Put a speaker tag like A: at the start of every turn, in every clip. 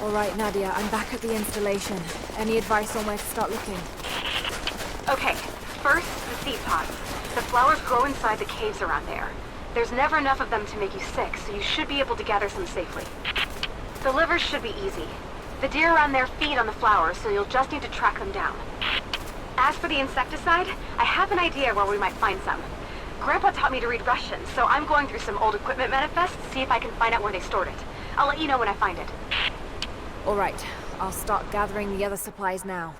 A: Alright, Nadia, I'm back at the installation. Any advice on where to start looking?
B: Okay, first, the seed pods. The flowers grow inside the caves around there. There's never enough of them to make you sick, so you should be able to gather some safely. The livers should be easy. The deer around there feed on the flowers, so you'll just need to track them down. As for the insecticide, I have an idea where we might find some. Grandpa taught me to read Russian, so I'm going through some old equipment manifests to see if I can find out where they stored it. I'll let you know when I find it.
A: Alright, I'll start gathering the other supplies now.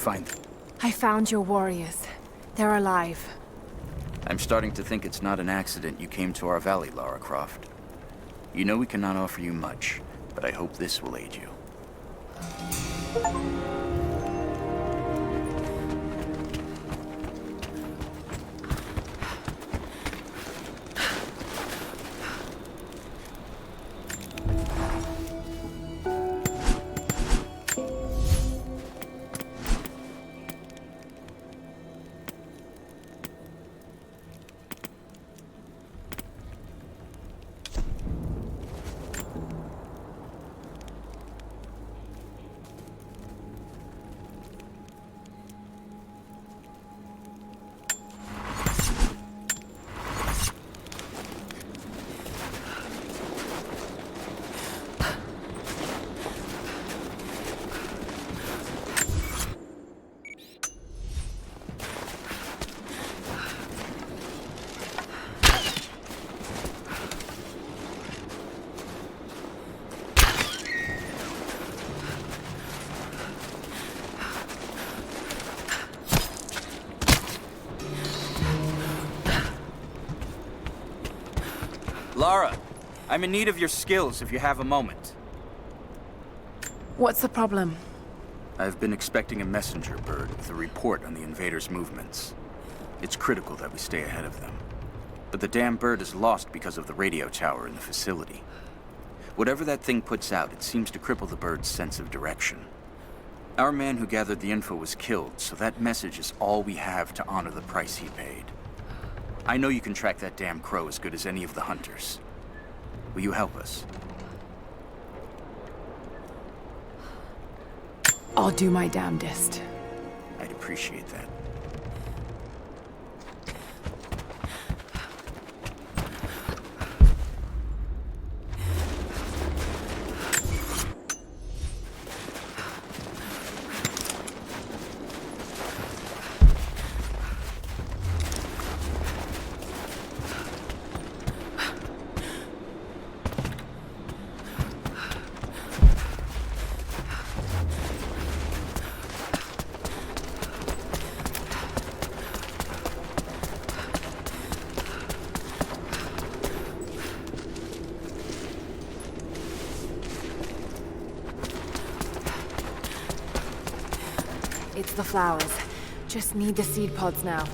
C: Find them.
A: I found your warriors. They're alive.
C: I'm starting to think it's not an accident you came to our valley, Lara Croft. You know we cannot offer you much, but I hope this will aid you. Lara, I'm in need of your skills if you have a moment.
A: What's the problem?
C: I've been expecting a messenger bird with a report on the invaders' movements. It's critical that we stay ahead of them. But the damn bird is lost because of the radio tower in the facility. Whatever that thing puts out, it seems to cripple the bird's sense of direction. Our man who gathered the info was killed, so that message is all we have to honor the price he paid. I know you can track that damn crow as good as any of the hunters. Will you help us?
A: I'll do my damnedest.
C: I'd appreciate that.
A: It's the flowers. Just need the seed pods now.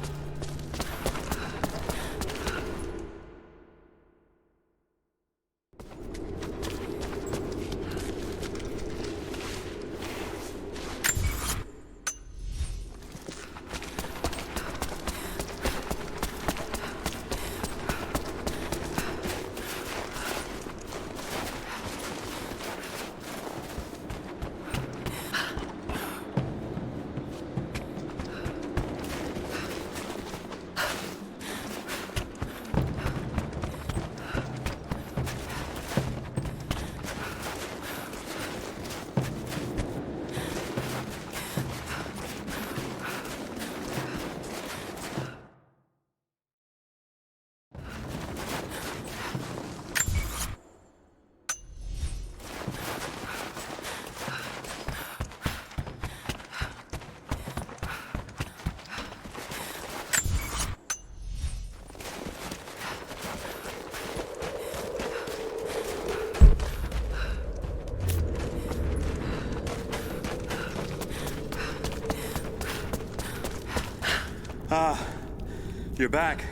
D: You're back.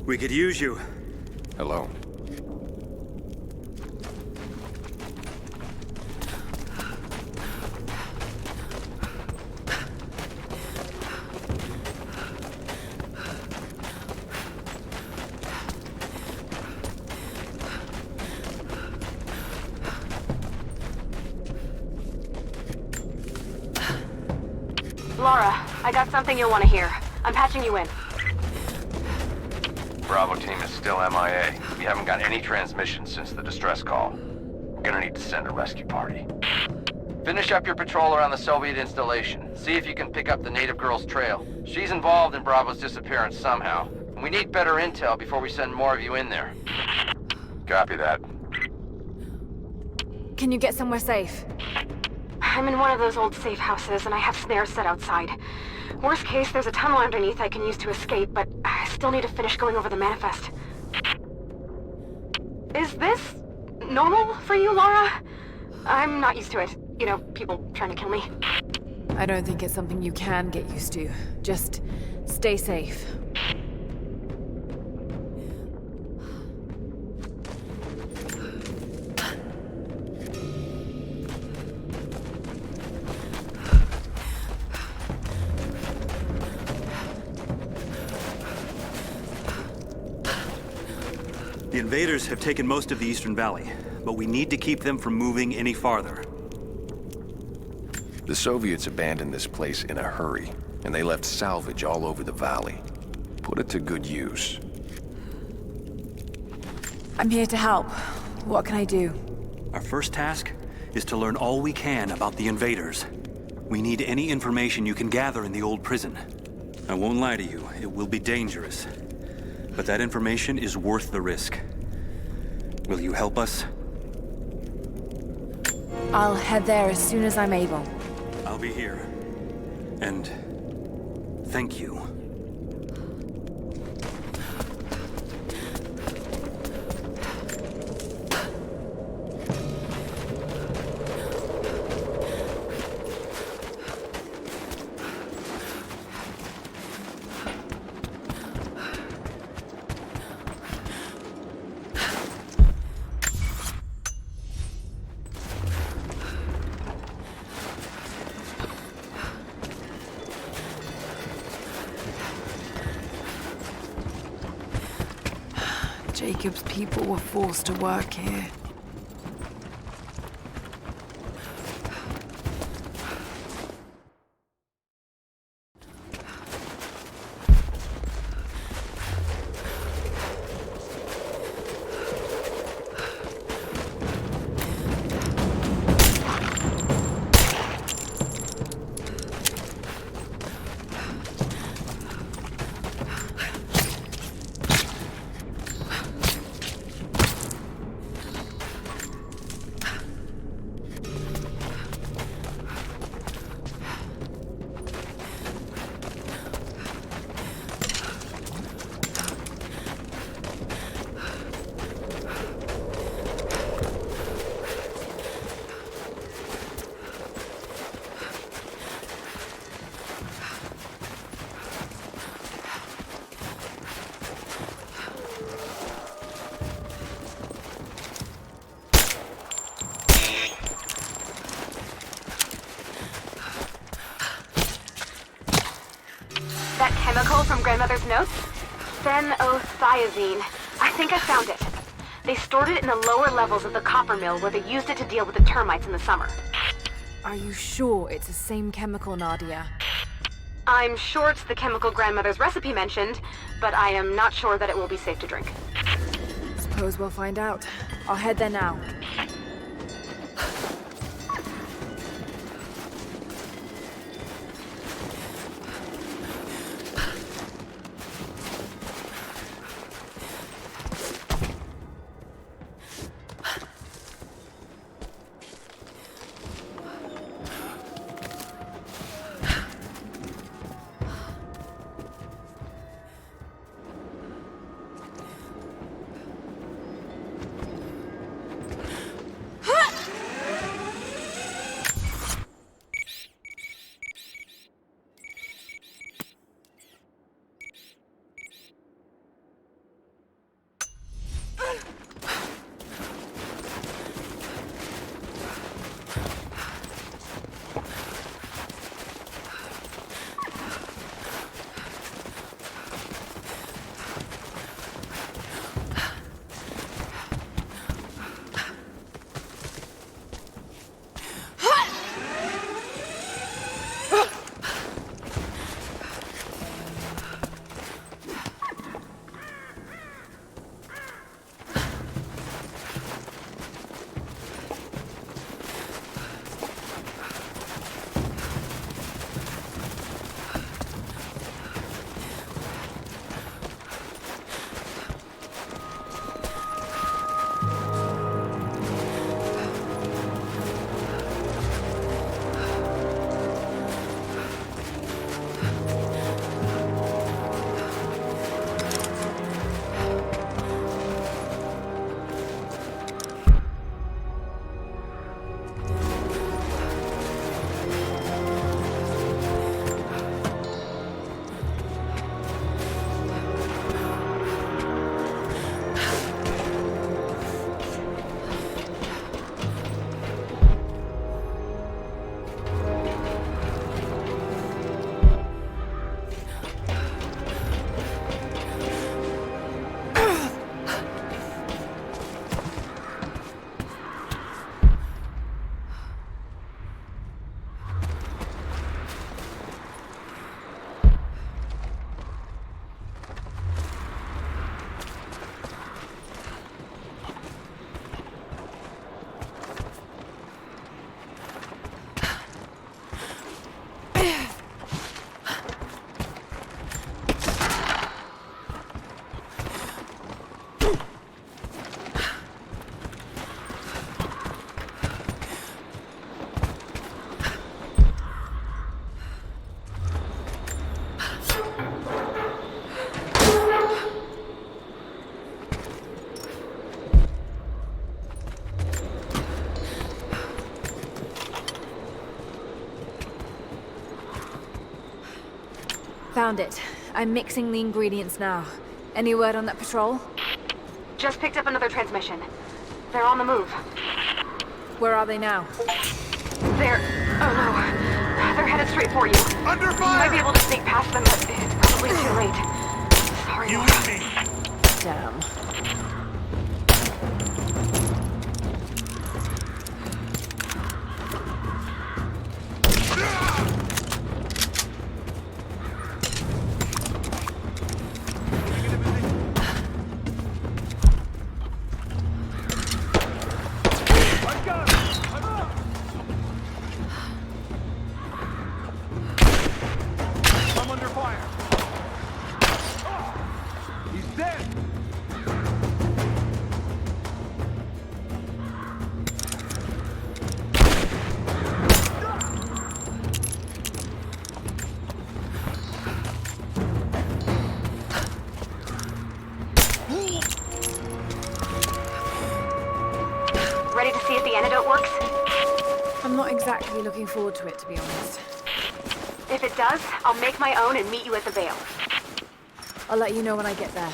D: We could use you.
E: Hello.
B: Laura, I got something you'll want to hear. I'm patching you in.
E: Bravo team is still MIA. We haven't got any transmissions since the distress call. We're gonna need to send a rescue party. Finish up your patrol around the Soviet installation. See if you can pick up the native girl's trail. She's involved in Bravo's disappearance somehow. And we need better intel before we send more of you in there. Copy that.
A: Can you get somewhere safe?
B: I'm in one of those old safe houses, and I have snares set outside. Worst case, there's a tunnel underneath I can use to escape, but I still need to finish going over the manifest. Is this normal for you, Laura? I'm not used to it. You know, people trying to kill me.
A: I don't think it's something you can get used to. Just stay safe.
D: The invaders have taken most of the Eastern Valley, but we need to keep them from moving any farther.
F: The Soviets abandoned this place in a hurry, and they left salvage all over the valley. Put it to good use.
A: I'm here to help. What can I do?
D: Our first task is to learn all we can about the invaders. We need any information you can gather in the old prison. I won't lie to you, it will be dangerous. But that information is worth the risk. Will you help us?
A: I'll head there as soon as I'm able.
D: I'll be here. And thank you.
A: Jacob's people were forced to work here.
B: That chemical from Grandmother's notes? Phenothiazine. I think I found it. They stored it in the lower levels of the copper mill where they used it to deal with the termites in the summer.
A: Are you sure it's the same chemical, Nadia?
B: I'm sure it's the chemical Grandmother's recipe mentioned, but I am not sure that it will be safe to drink.
A: Suppose we'll find out. I'll head there now. Found it. I'm mixing the ingredients now. Any word on that patrol?
B: Just picked up another transmission. They're on the move.
A: Where are they now?
B: They're... oh no. They're headed straight for you.
G: Under
B: You might be
G: fire!
B: able to sneak past them, but it's probably too late. Sorry,
G: You
B: Laura.
G: and me!
A: Damn.
G: I'm under fire! He's dead!
B: Ready to see if the antidote works?
A: I'm not exactly looking forward to it, to be honest.
B: If it does, I'll make my own and meet you at the Vale.
A: I'll let you know when I get there.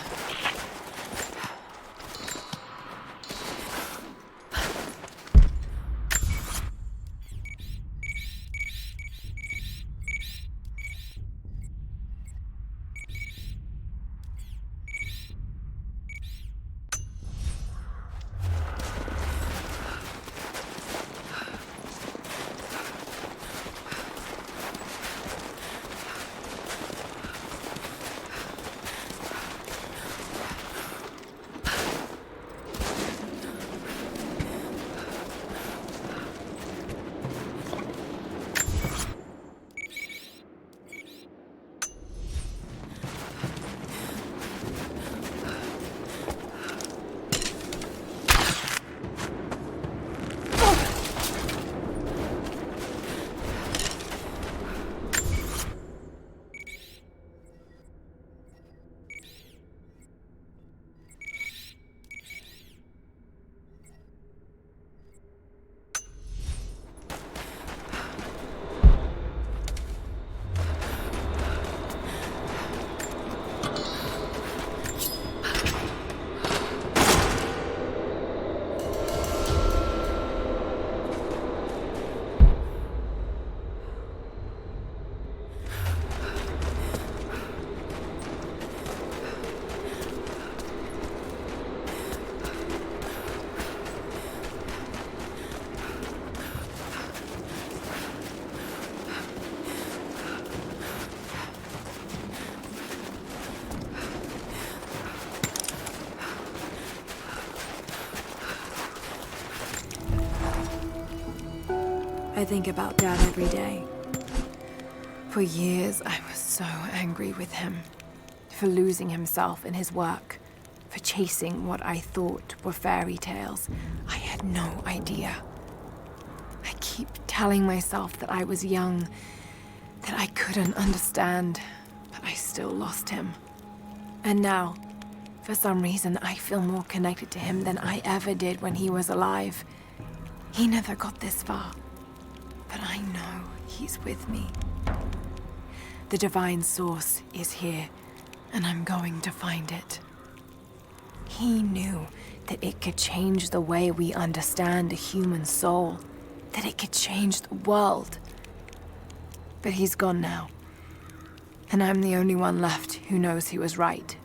A: I think about Dad every day. For years, I was so angry with him. For losing himself in his work. For chasing what I thought were fairy tales. I had no idea. I keep telling myself that I was young, that I couldn't understand, but I still lost him. And now, for some reason, I feel more connected to him than I ever did when he was alive. He never got this far. But I know he's with me. The divine source is here, and I'm going to find it. He knew that it could change the way we understand a human soul, that it could change the world. But he's gone now, and I'm the only one left who knows he was right.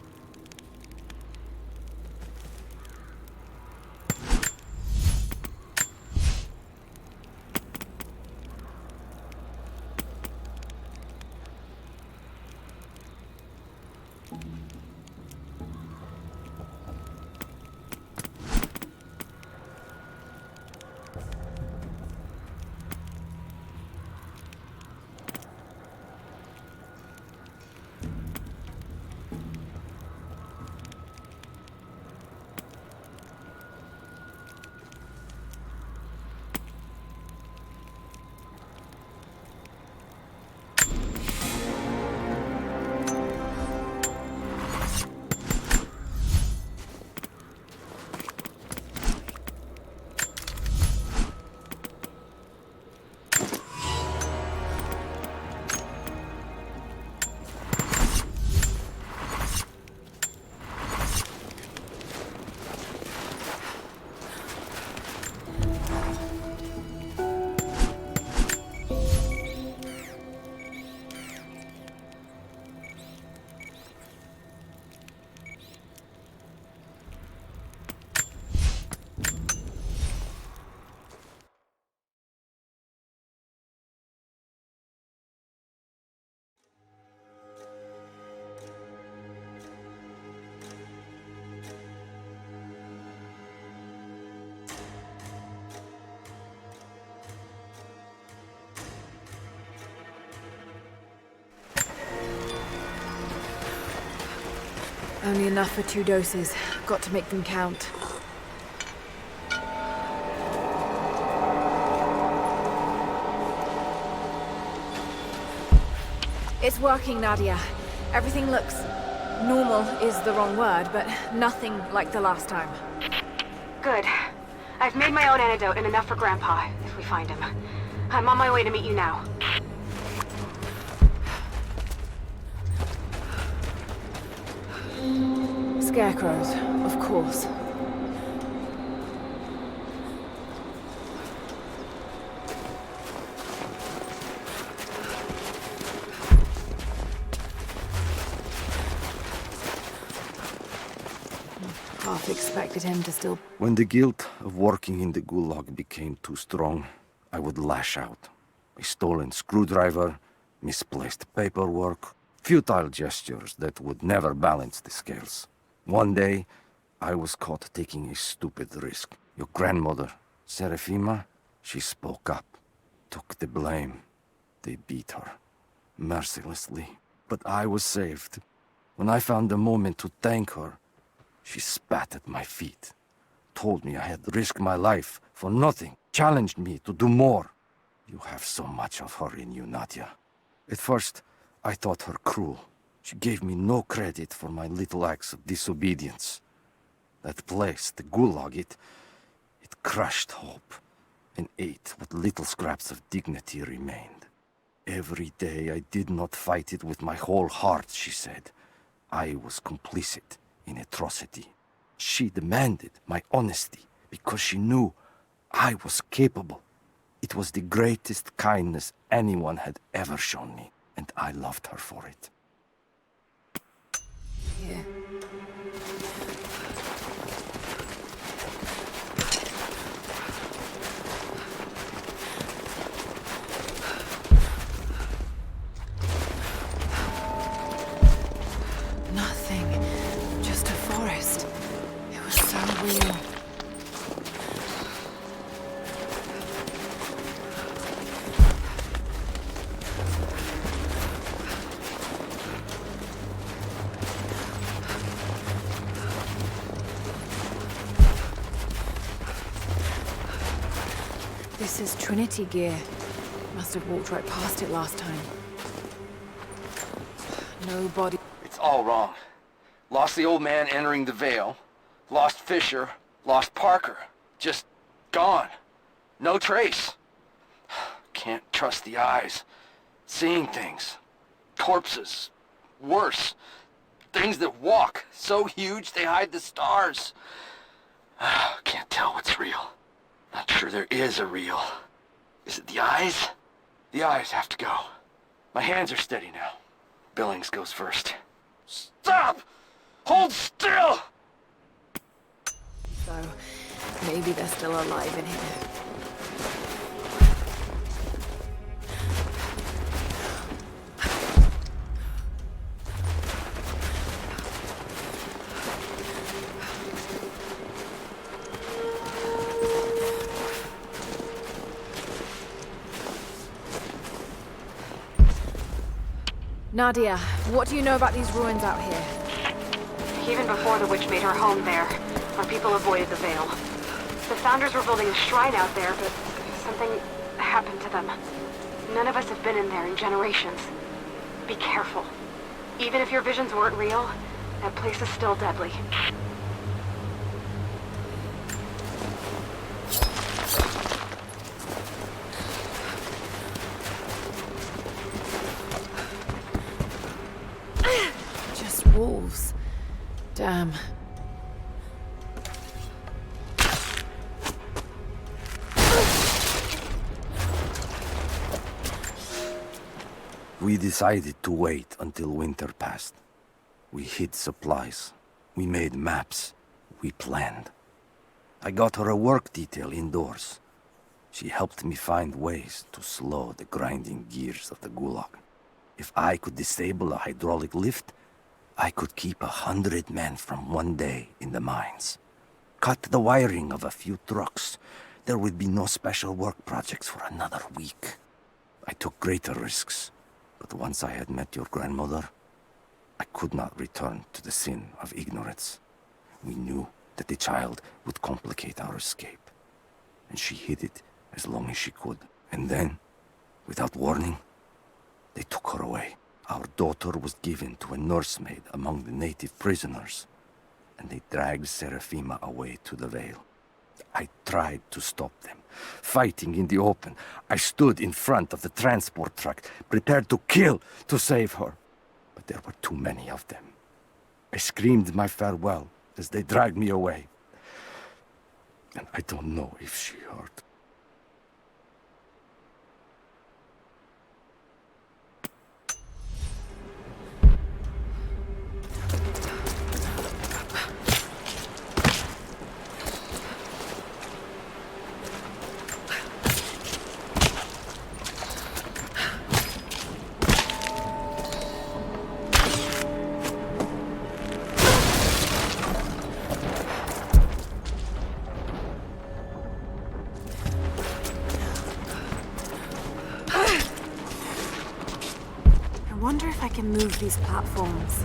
A: Only enough for 2 doses. Got to make them count. It's working, Nadia. Everything looks... normal is the wrong word, but nothing like the last time.
B: Good. I've made my own antidote and enough for Grandpa, if we find him. I'm on my way to meet you now.
A: Scarecrows, of course. Half expected him to still...
H: When the guilt of working in the Gulag became too strong, I would lash out. A stolen screwdriver, misplaced paperwork, futile gestures that would never balance the scales. One day, I was caught taking a stupid risk. Your grandmother, Serafima, she spoke up, took the blame. They beat her, mercilessly. But I was saved. When I found the moment to thank her, she spat at my feet, told me I had risked my life for nothing, challenged me to do more. You have so much of her in you, Nadia. At first, I thought her cruel. She gave me no credit for my little acts of disobedience. That place, the Gulag, it crushed hope and ate what little scraps of dignity remained. Every day I did not fight it with my whole heart, she said. I was complicit in atrocity. She demanded my honesty because she knew I was capable. It was the greatest kindness anyone had ever shown me, and I loved her for it.
A: Yeah. Nothing. Just a forest. It was so real. This is Trinity gear. Must have walked right past it last time. No body.
E: It's all wrong. Lost the old man entering the Vale. Lost Fisher. Lost Parker. Just gone. No trace. Can't trust the eyes. Seeing things. Corpses. Worse. Things that walk. So huge they hide the stars. Can't tell what's real. Not sure there is a real. Is it the eyes? The eyes have to go. My hands are steady now. Billings goes first. Stop! Hold still!
A: So, maybe they're still alive in here. Nadia, what do you know about these ruins out here?
B: Even before the witch made her home there, our people avoided the Vale. The Founders were building a shrine out there, but something happened to them. None of us have been in there in generations. Be careful. Even if your visions weren't real, that place is still deadly.
A: Just wolves. Damn.
H: We decided to wait until winter passed. We hid supplies. We made maps. We planned. I got her a work detail indoors. She helped me find ways to slow the grinding gears of the Gulag. If I could disable a hydraulic lift, I could keep 100 men from one day in the mines. Cut the wiring of a few trucks. There would be no special work projects for another week. I took greater risks, but once I had met your grandmother, I could not return to the sin of ignorance. We knew that the child would complicate our escape, and she hid it as long as she could. And then, without warning, they took her away. Our daughter was given to a nursemaid among the native prisoners, and they dragged Seraphima away to the Vale. I tried to stop them, fighting in the open. I stood in front of the transport truck, prepared to kill to save her. But there were too many of them. I screamed my farewell as they dragged me away. And I don't know if she heard.
A: I wonder if I can move these platforms.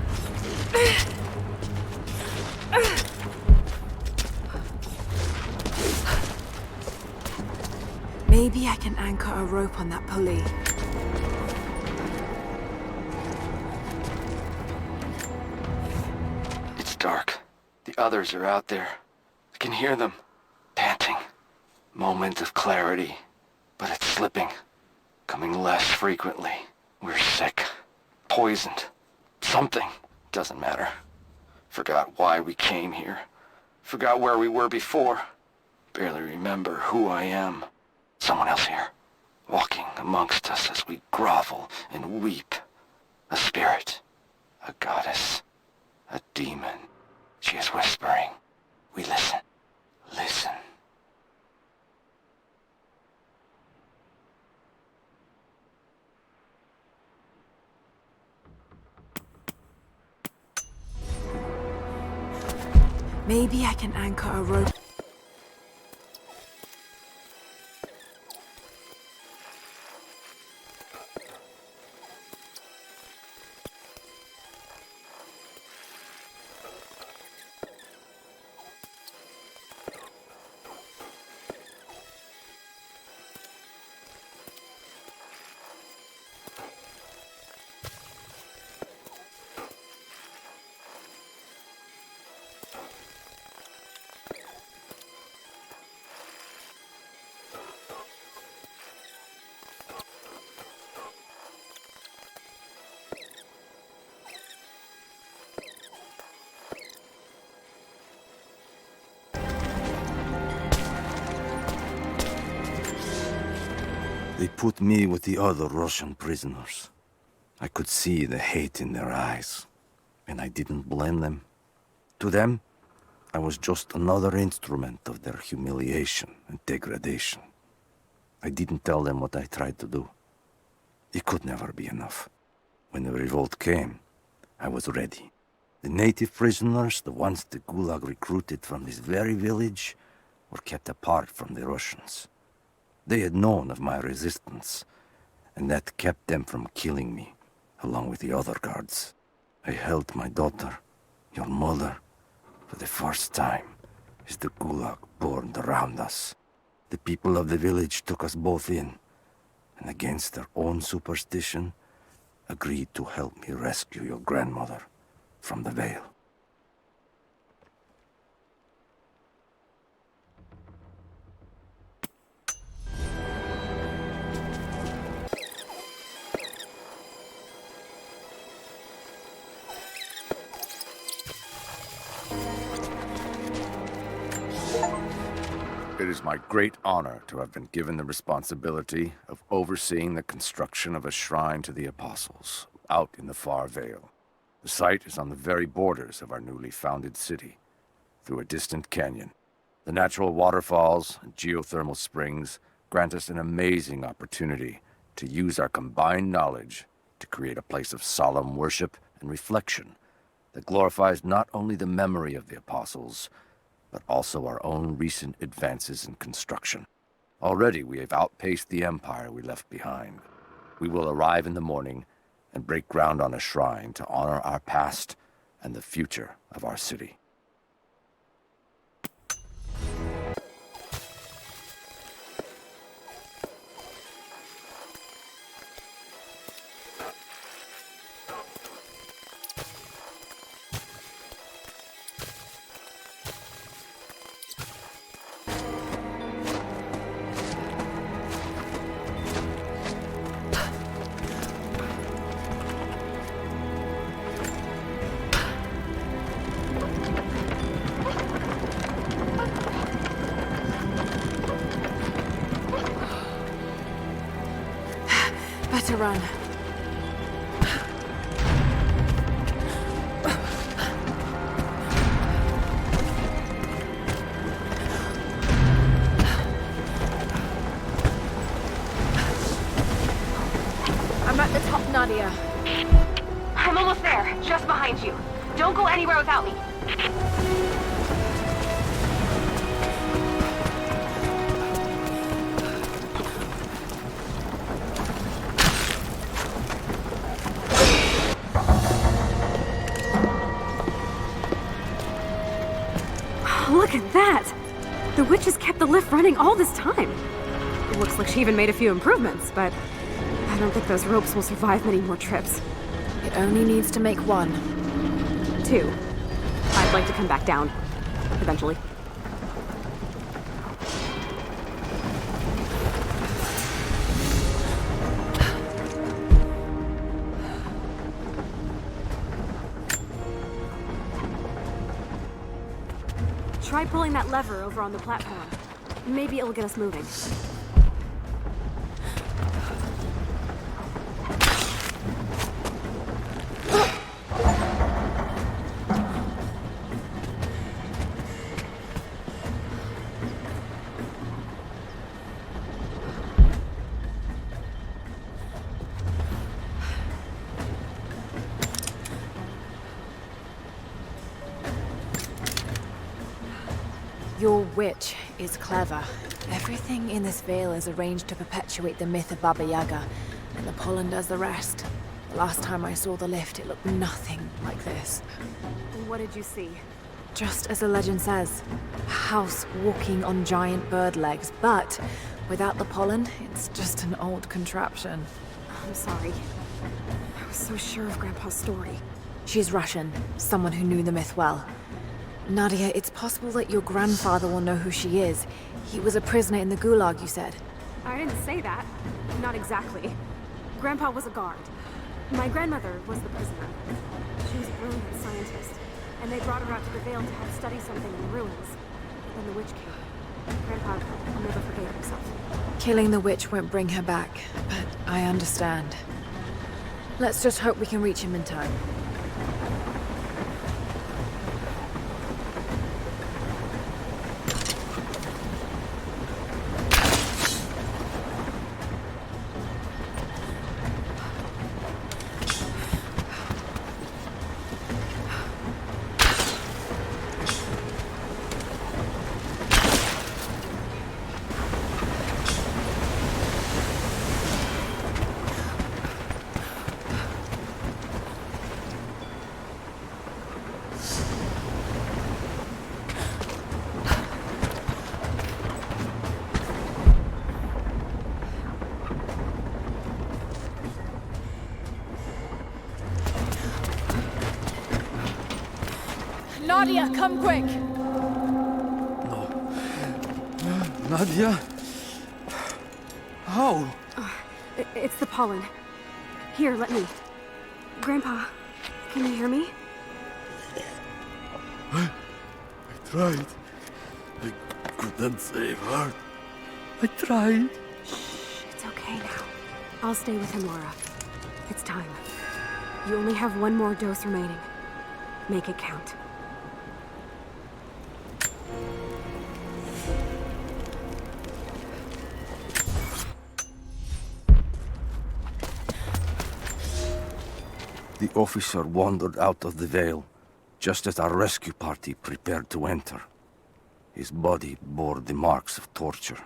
A: Maybe I can anchor a rope on that pulley.
E: It's dark. The others are out there. I can hear them. Panting. Moment of clarity. But it's slipping. Coming less frequently. We're sick. Poisoned. Something. Doesn't matter. Forgot why we came here. Forgot where we were before. Barely remember who I am. Someone else here. Walking amongst us as we grovel and weep. A spirit. A goddess. A demon. She is whispering. We listen. Listen.
A: Maybe I can anchor a rope.
H: They put me with the other Russian prisoners. I could see the hate in their eyes, and I didn't blame them. To them, I was just another instrument of their humiliation and degradation. I didn't tell them what I tried to do. It could never be enough. When the revolt came, I was ready. The native prisoners, the ones the Gulag recruited from this very village, were kept apart from the Russians. They had known of my resistance, and that kept them from killing me, along with the other guards. I held my daughter, your mother, for the first time, as the Gulag burned around us. The people of the village took us both in, and against their own superstition, agreed to help me rescue your grandmother from the Vale.
F: It is my great honor to have been given the responsibility of overseeing the construction of a shrine to the Apostles out in the far Vale. The site is on the very borders of our newly founded city, through a distant canyon. The natural waterfalls and geothermal springs grant us an amazing opportunity to use our combined knowledge to create a place of solemn worship and reflection that glorifies not only the memory of the Apostles, but also our own recent advances in construction. Already we have outpaced the empire we left behind. We will arrive in the morning and break ground on a shrine to honor our past and the future of our city.
A: Better run. I'm at the top, Nadia.
B: I'm almost there, just behind you. Don't go anywhere without me.
I: Look at that! The witch has kept the lift running all this time. It looks like she even made a few improvements, but I don't think those ropes will survive many more trips.
A: It only needs to make one.
I: 2. I'd like to come back down. Eventually. Try pulling that lever over on the platform. Maybe it'll get us moving.
A: Your witch is clever. Everything in this veil is arranged to perpetuate the myth of Baba Yaga, and the pollen does the rest. The last time I saw the lift, it looked nothing like this.
I: What did you see?
A: Just as the legend says, a house walking on giant bird legs, but without the pollen, it's just an old contraption.
I: I'm sorry. I was so sure of Grandpa's story.
A: She's Russian, someone who knew the myth well. Nadia, it's possible that your grandfather will know who she is. He was a prisoner in the Gulag, you said.
I: I didn't say that. Not exactly. Grandpa was a guard. My grandmother was the prisoner. She was a brilliant scientist, and they brought her out to the Vale to help study something in the ruins. Then the witch came. Grandpa never forgave himself.
A: Killing the witch won't bring her back, but I understand. Let's just hope we can reach him in time. Nadia, come quick!
H: Nadia? How?
I: It's the pollen. Here, let me. Grandpa, can you hear me?
H: I tried. I couldn't save her. I tried.
I: Shh, it's okay now. I'll stay with him, Laura. It's time. You only have one more dose remaining. Make it count.
H: The officer wandered out of the Vale, just as our rescue party prepared to enter. His body bore the marks of torture,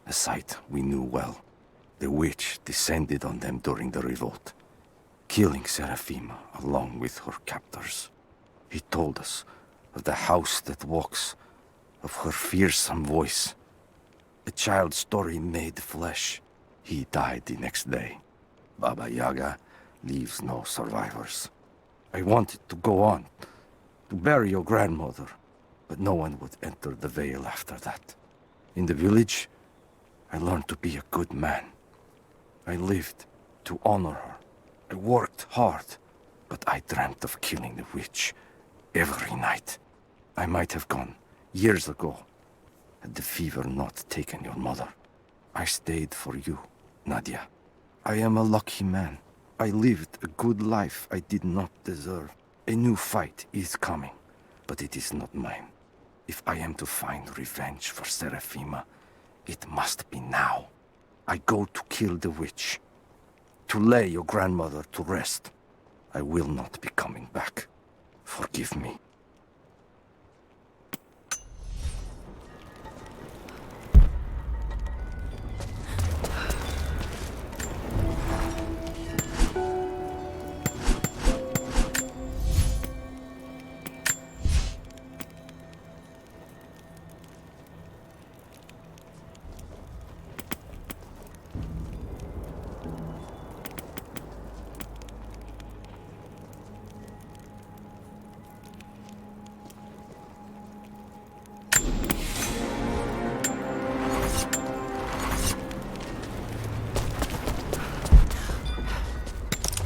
H: a sight we knew well. The witch descended on them during the revolt, killing Seraphima along with her captors. He told us of the house that walks, of her fearsome voice. A child's story made flesh. He died the next day. Baba Yaga leaves no survivors. I wanted to go on, to bury your grandmother, but no one would enter the Vale after that. In the village, I learned to be a good man. I lived to honor her. I worked hard, but I dreamt of killing the witch every night. I might have gone years ago, had the fever not taken your mother. I stayed for you, Nadia. I am a lucky man. I lived a good life I did not deserve. A new fight is coming, but it is not mine. If I am to find revenge for Seraphima, it must be now. I go to kill the witch, to lay your grandmother to rest. I will not be coming back. Forgive me.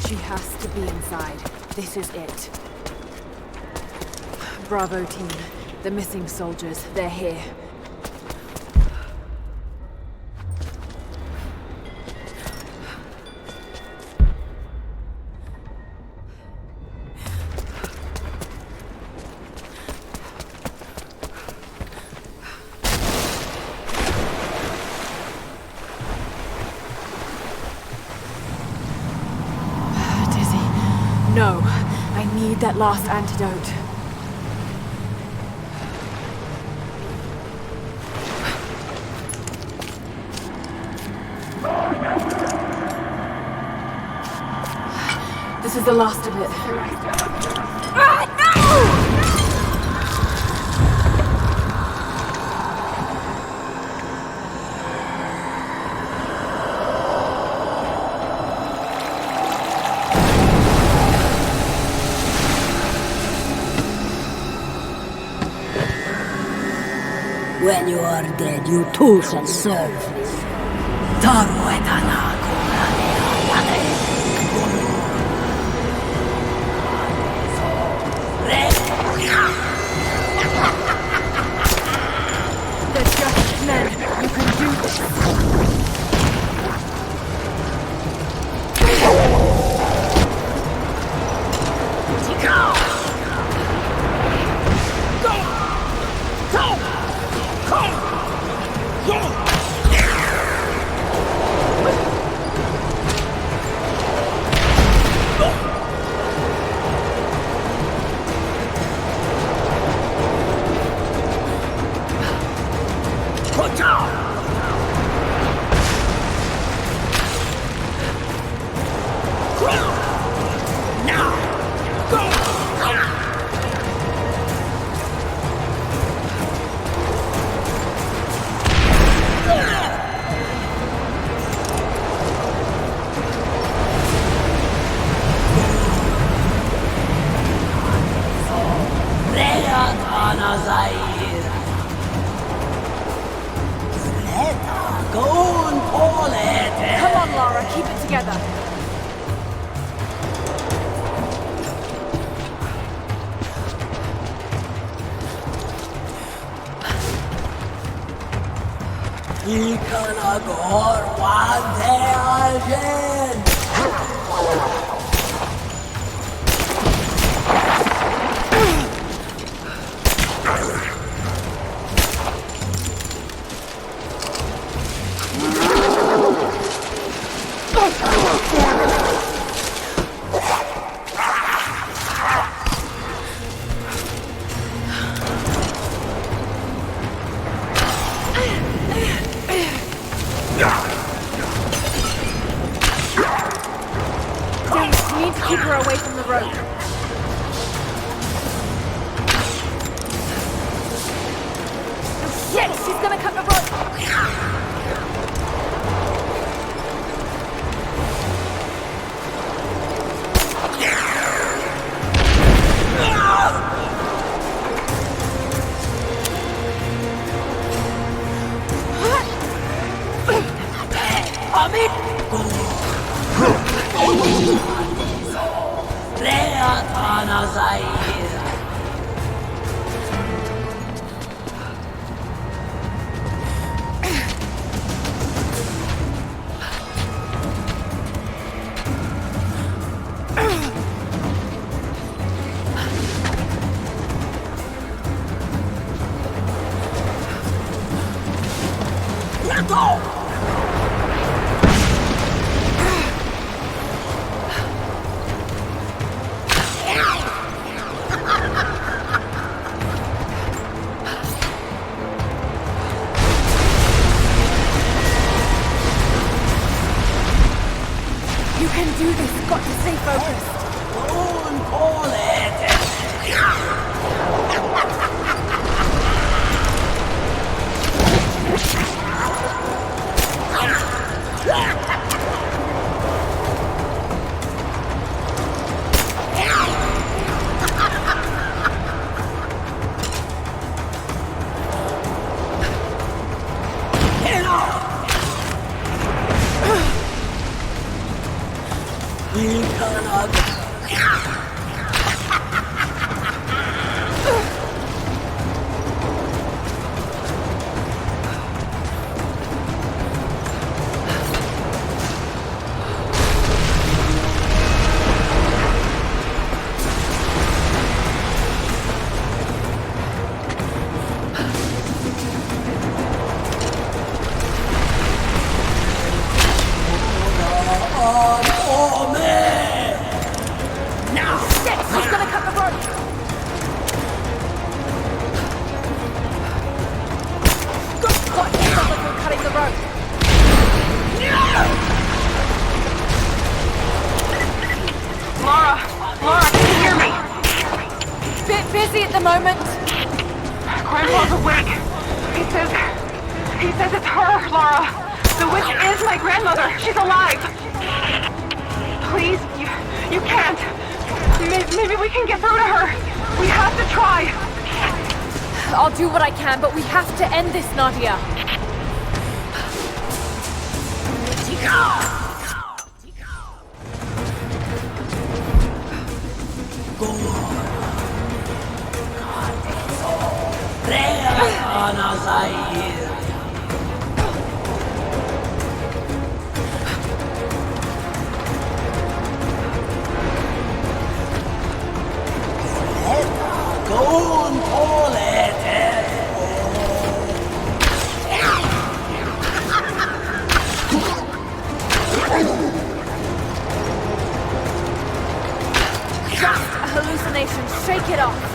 A: She has to be inside. This is it. Bravo team. The missing soldiers, they're here. No, I need that last antidote. This is the last of it. No!
J: When you are dead, you too shall serve.
A: They're just men. You can do this. Come on, Lara, keep it together. need to keep her away from the road. Oh shit! She's gonna cut the rope! You can do this. Got to stay focused. Busy at the moment.
B: Grandpa's awake. He says it's her, Lara. The witch is my grandmother. She's alive. Please, you can't. Maybe we can get through to her. We have to try.
A: I'll do what I can, but we have to end this, Nadia. Just a hallucination. Shake it off.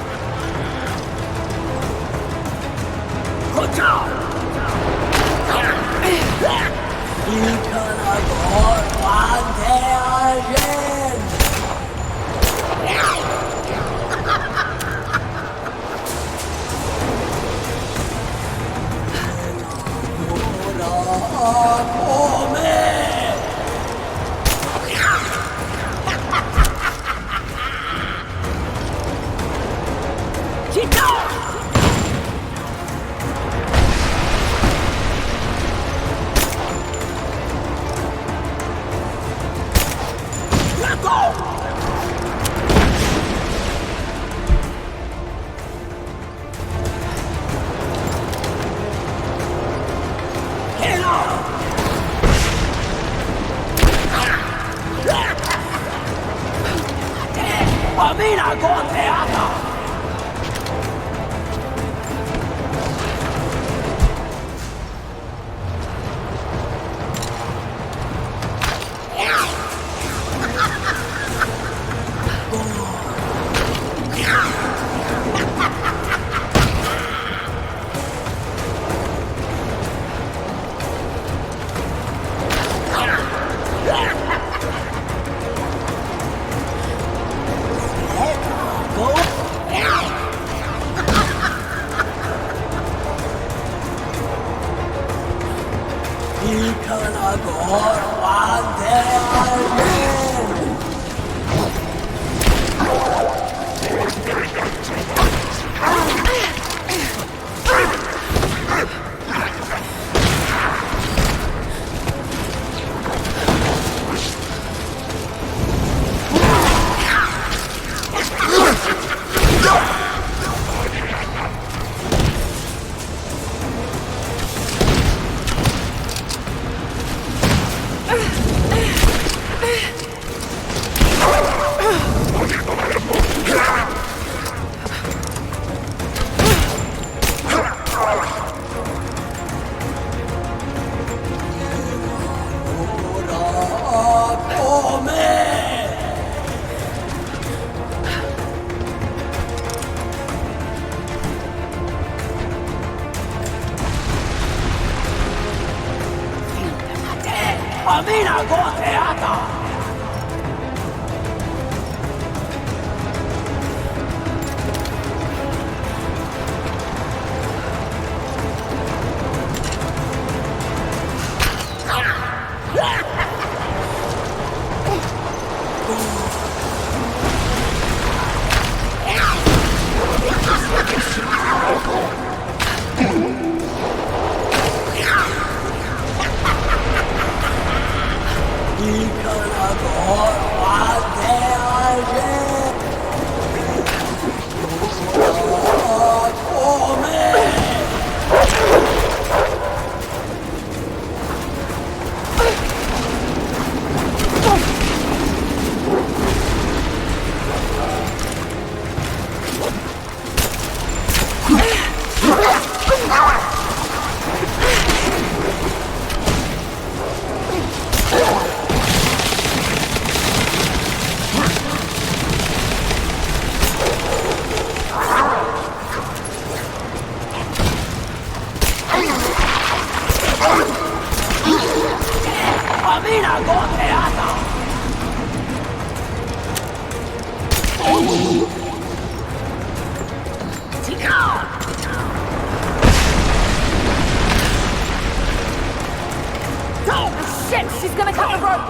A: Shit! She's gonna cut the rope!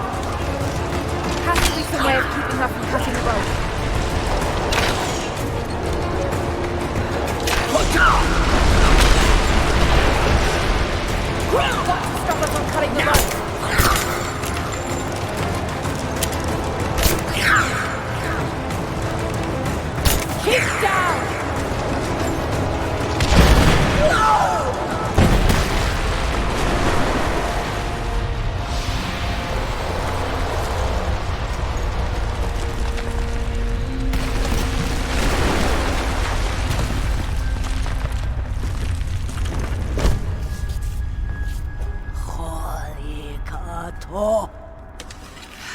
A: Has to be some way of keeping her from cutting the rope. Look out! Got to stop her from cutting the rope. Keep down!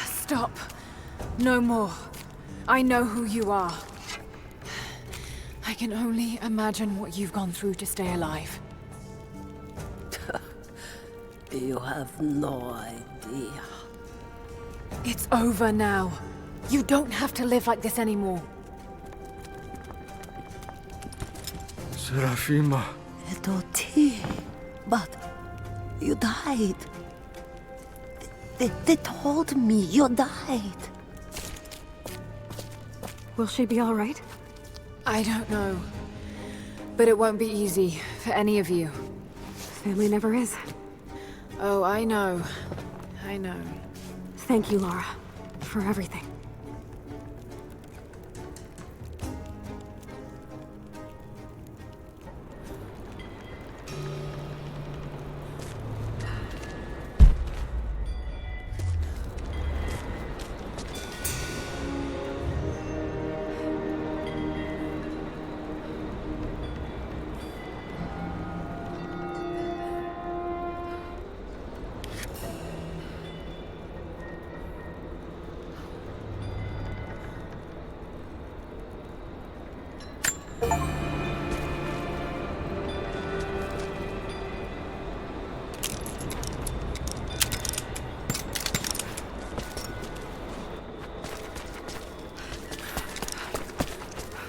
A: Stop. No more. I know who you are. I can only imagine what you've gone through to stay alive.
J: You have no idea.
A: It's over now. You don't have to live like this anymore.
H: Serafima.
J: Doti, but you died. They told me you died.
I: Will she be all right?
A: I don't know. But it won't be easy for any of you.
I: Family never is.
A: Oh, I know. I know.
I: Thank you, Lara, for everything.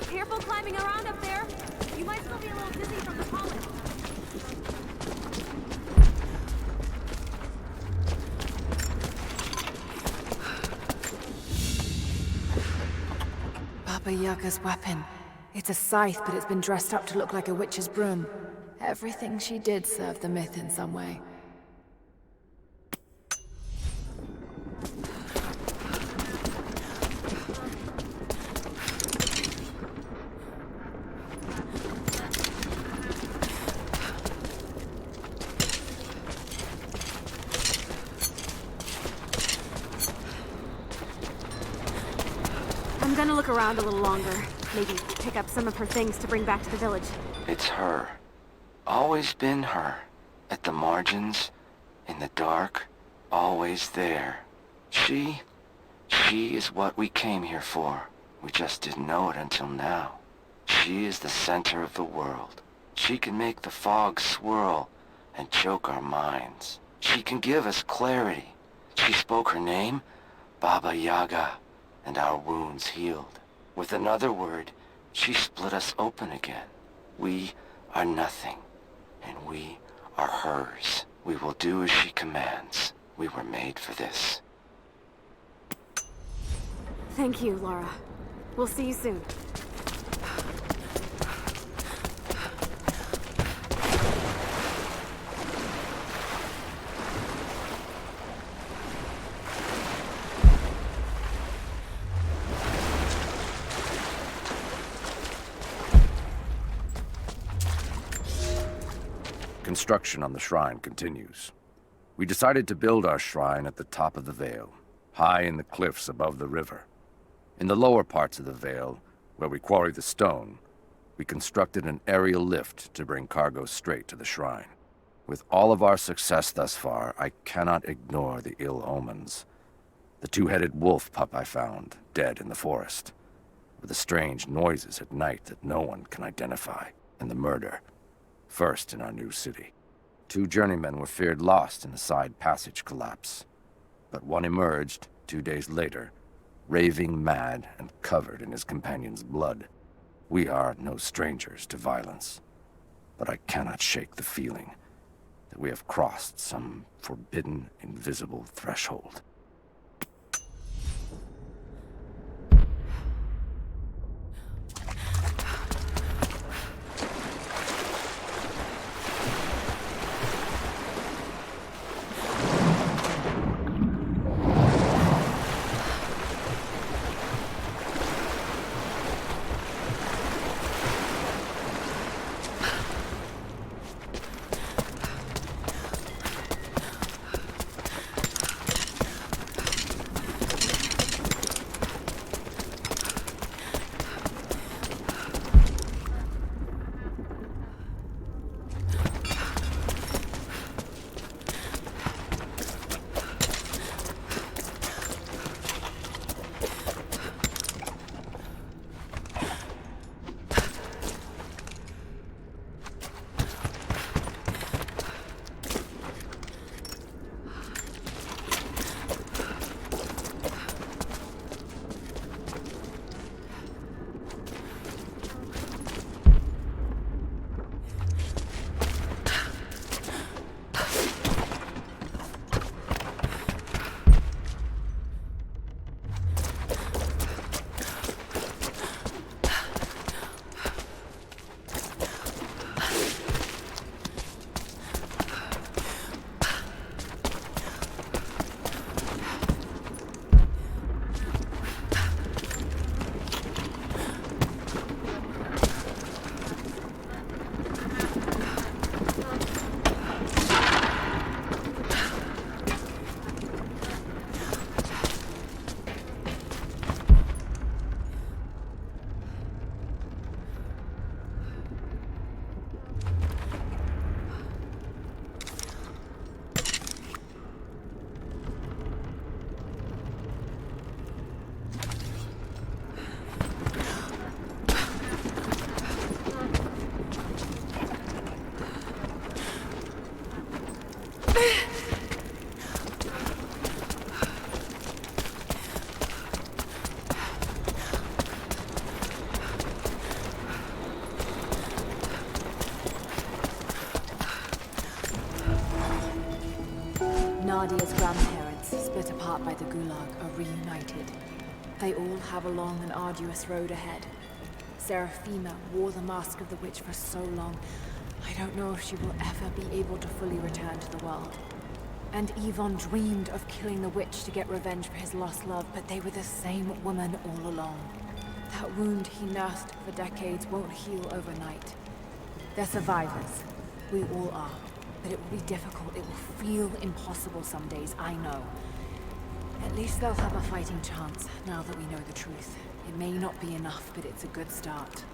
I: Careful climbing around up there. You might still be a little dizzy from the pollen.
A: Baba Yaga's weapon. It's a scythe, but it's been dressed up to look like a witch's broom. Everything she did served the myth in some way.
I: I'm gonna look around a little longer. Maybe pick up some of her things to bring back to the village.
E: It's her. Always been her. At the margins, in the dark, always there. She is what we came here for. We just didn't know it until now. She is the center of the world. She can make the fog swirl and choke our minds. She can give us clarity.
K: She spoke her name, Baba Yaga, and our wounds healed. With another word, she split us open again. We are nothing, and we are hers. We will do as she commands. We were made for this.
I: Thank you, Laura. We'll see you soon.
F: Construction on the shrine continues. We decided to build our shrine at the top of the Vale, high in the cliffs above the river. In the lower parts of the Vale, where we quarry the stone, we constructed an aerial lift to bring cargo straight to the shrine. With all of our success thus far, I cannot ignore the ill omens. The two-headed wolf pup I found, dead in the forest, with the strange noises at night that no one can identify, and the murder, first in our new city. 2 journeymen were feared lost in a side passage collapse, but one emerged 2 days later, raving mad and covered in his companion's blood. We are no strangers to violence, but I cannot shake the feeling that we have crossed some forbidden, invisible threshold.
A: Nadia's grandparents, split apart by the Gulag, are reunited. They all have a long and arduous road ahead. Seraphima wore the mask of the witch for so long, I don't know if she will ever be able to fully return to the world. And Yvonne dreamed of killing the witch to get revenge for his lost love, but they were the same woman all along. That wound he nursed for decades won't heal overnight. They're survivors. We all are. But it will be difficult. It will feel impossible some days, I know. At least they'll have a fighting chance, now that we know the truth. It may not be enough, but it's a good start.